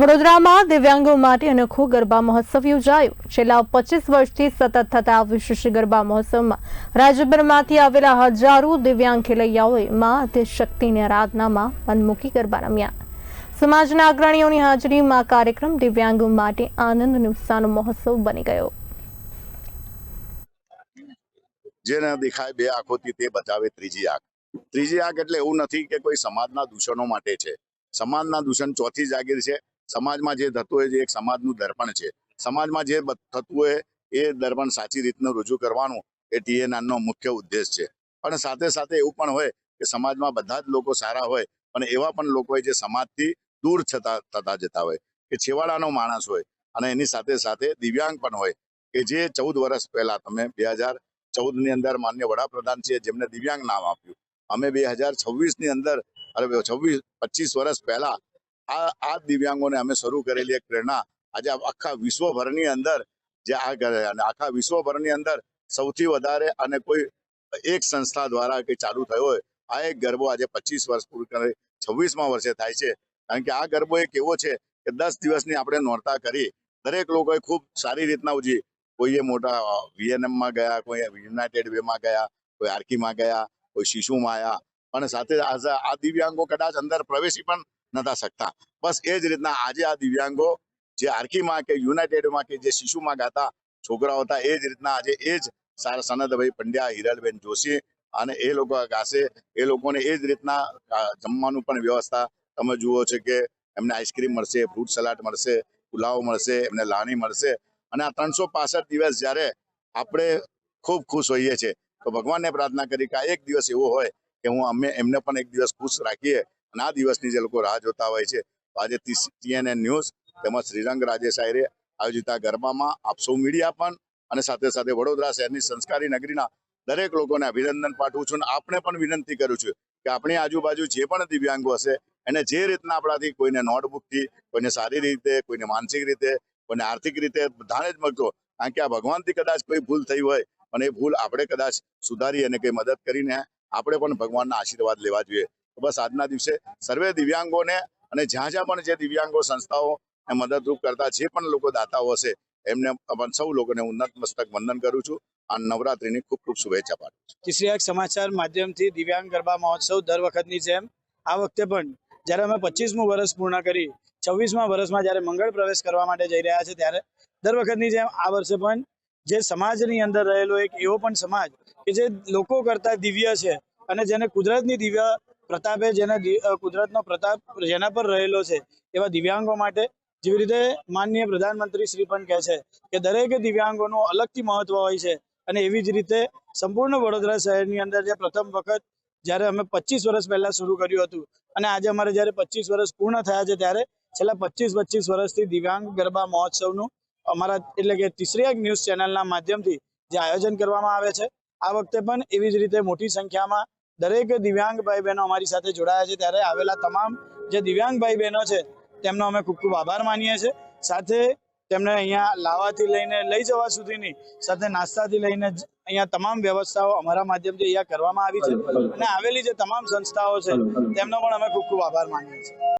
વડોદરામાં દિવ્યાંગો માટે અનોખો ગરબા મહોત્સવ યોજાયો। છેલ્લા 25 વર્ષથી સતત થતા વિશેષ ગરબા મહોત્સવમાં રાજ્યભરમાંથી આવેલા હજારો દિવ્યાંગ ખેલૈયાઓએ મા આદ્યશક્તિની આરાધનામાં મનમુકી ગરબા રમ્યા। સમાજના અગ્રણીઓની હાજરીમાં કાર્યક્રમ દિવ્યાંગો માટે આનંદ અને ઉત્સાહનો મહોત્સવ બની ગયો। જેને દેખાય બે આંખોથી તે બતાવે ત્રીજી આંખ। ત્રીજી આંખ એટલે એવું નથી કે કોઈ સમાજના દૂષણો માટે છે। સમાજના દૂષણ ચોથી જાગીર છે। સમાજમાં જે થતું હોય એક સમાજનું દર્પણ છે। સમાજમાં જે થતું હોય એ દર્પણ સાચી રીતનું રજૂ કરવાનું એ ટીએનઆરનો મુખ્ય ઉદ્દેશ છે। પણ સાથે સાથે એવું પણ હોય કે સમાજમાં બધા જ લોકો સારા હોય પણ એવા પણ લોકો હોય જે સમાજથી દૂર થતા જતા હોય કે છેવાડાનો માણસ હોય અને એની સાથે સાથે દિવ્યાંગ પણ હોય કે જે 14 વર્ષ પહેલા તમે 2014 ની અંદર માન્ય વડાપ્રધાન છે જેમને દિવ્યાંગ નામ આપ્યું। અમે 2026 ની અંદર 25 વર્ષ પહેલા આ દિવ્યાંગોને અમે શરૂ કરેલી એક પ્રેરણા આજે આખા વિશ્વભરની અંદર જે આ કરે અને આખા વિશ્વભરની અંદર સૌથી વધારે અને કોઈ એક સંસ્થા દ્વારા કે ચાલુ થયો હોય આ એક ગરબો આજે 25 વર્ષ પૂરું કરી 26મા વર્ષે થાય છે। કારણ કે આ ગરબો એક એવો છે કે 10 દિવસની આપણે નોરતા કરી દરેક લોકોએ ખૂબ સારી રીતના ઉજવી। કોઈએ મોટા વીએનએમ માં ગયા, કોઈ યુનાઇટેડ વે માં ગયા, કોઈ આરકી માં ગયા, કોઈ શિશુમાં આવ્યા પણ સાથે આ દિવ્યાંગો કદાચ અંદર પ્રવેશી પણ નતા શકતા। બસ એ જ રીતના આજે આ દિવ્યાંગો જે આરકીમાં કે યુનાઇટેડમાં કે જે શિશુમાં ગાતા છોકરાઓ હતા એ જ રીતના આજે એ જ સનદભાઈ પંડ્યા, હિરલબેન જોશી અને એ લોકો ગાશે। એ લોકોને એ જ રીતના જમવાનું પણ વ્યવસ્થા તમે જુઓ છે કે એમને આઈસ્ક્રીમ મળશે, ફ્રૂટ સલાડ મળશે, પુલાવ મળશે, એમને લાણી મળશે। અને આ 365 દિવસ જ્યારે આપણે ખૂબ ખુશ હોઈએ છીએ તો ભગવાનને પ્રાર્થના કરી કે આ એક દિવસ એવો હોય કે અમે એમને પણ એક દિવસ ખુશ રાખીએ અને આ દિવસની જે લોકો રાહ જોતા હોય છે। આજે ટીએનએન ન્યૂઝ તેમજ શ્રીરંગ રાજેશાહીરે આયોજિત આ ગરબામાં આપ સૌ મીડિયા પણ અને સાથે સાથે વડોદરા શહેરની સંસ્કારી નગરીના દરેક લોકોને અભિનંદન પાઠવું છું અને આપને પણ વિનંતી કરું છું કે આપણી આજુબાજુ જે પણ દિવ્યાંગો હશે એને જે રીતના આપણાથી કોઈને નોટબુકથી, કોઈને શારીરિક રીતે, કોઈને માનસિક રીતે, કોઈને આર્થિક રીતે બધાને જ મળતો। કારણ કે આ ભગવાનથી કદાચ કોઈ ભૂલ થઈ હોય પણ એ ભૂલ આપણે કદાચ સુધારી અને કઈ મદદ કરીને આપણે પણ ભગવાનના આશીર્વાદ લેવા જોઈએ। બસ આજના દિવસે સર્વે દિવ્યાંગોને અને જ્યાં પણ જે દિવ્યાંગો સંસ્થાઓ મદદરૂપ કરતા જે પણ લોકો દાતાઓ હશે એમને સૌ લોકોને હું નતમસ્તક વંદન કરું છું અને નવરાત્રીની ખૂબ ખૂબ શુભેચ્છા પાઠવું છું। તીસરી આંખ સમાચાર માધ્યમથી દિવ્યાંગ ગરબા મહોત્સવ દર વખતની જેમ આ વખતે પણ જ્યારે અમે 25મું વર્ષ પૂર્ણ કરી 26મા વર્ષમાં જ્યારે મંગળ પ્રવેશ કરવા માટે જઈ રહ્યા છે ત્યારે દર વખતની જેમ આ વર્ષે પણ જે સમાજની અંદર રહેલો એક એવો પણ સમાજ કે જે લોકો કરતા દિવ્ય છે અને જેને કુદરતની દિવ્ય પ્રતાપે જેને કુદરતનો પ્રતાપ જેના પર રહેલો છે એવા દિવ્યાંગો માટે જેવી રીતે માનનીય પ્રધાનમંત્રી શ્રી પણ કહે છે કે દરેક દિવ્યાંગોનું અલગથી મહત્વ હોય છે અને એવી જ રીતે સંપૂર્ણ વડોદરા શહેરની અંદર જે પ્રથમ વખત જ્યારે અમે 25 વર્ષ પહેલા શરૂ કર્યું હતું અને આજે અમારે જ્યારે 25 વર્ષ પૂર્ણ થયા છે ત્યારે છેલ્લા 25 વર્ષથી દિવ્યાંગ ગરબા મહોત્સવનું અમારા એટલે કે તીસરી આંખ ન્યૂઝ ચેનલના માધ્યમથી જે આયોજન કરવામાં આવે છે આ વખતે પણ એવી જ રીતે મોટી સંખ્યામાં દરેક દિવ્યાંગ ભાઈ બહેનો અમારી સાથે જોડાયા છે। ત્યારે આવેલા તમામ જે દિવ્યાંગ ભાઈ બહેનો છે તેમનો અમે ખૂબ ખૂબ આભાર માનીએ છીએ। સાથે તેમને અહીંયા લાવવાથી લઈને લઈ જવા સુધીની સાથે નાસ્તાથી લઈને અહીંયા તમામ વ્યવસ્થાઓ અમારા માધ્યમથી અહીંયા કરવામાં આવી છે અને આવેલી જે તમામ સંસ્થાઓ છે તેમનો પણ અમે ખૂબ ખૂબ આભાર માનીએ છીએ।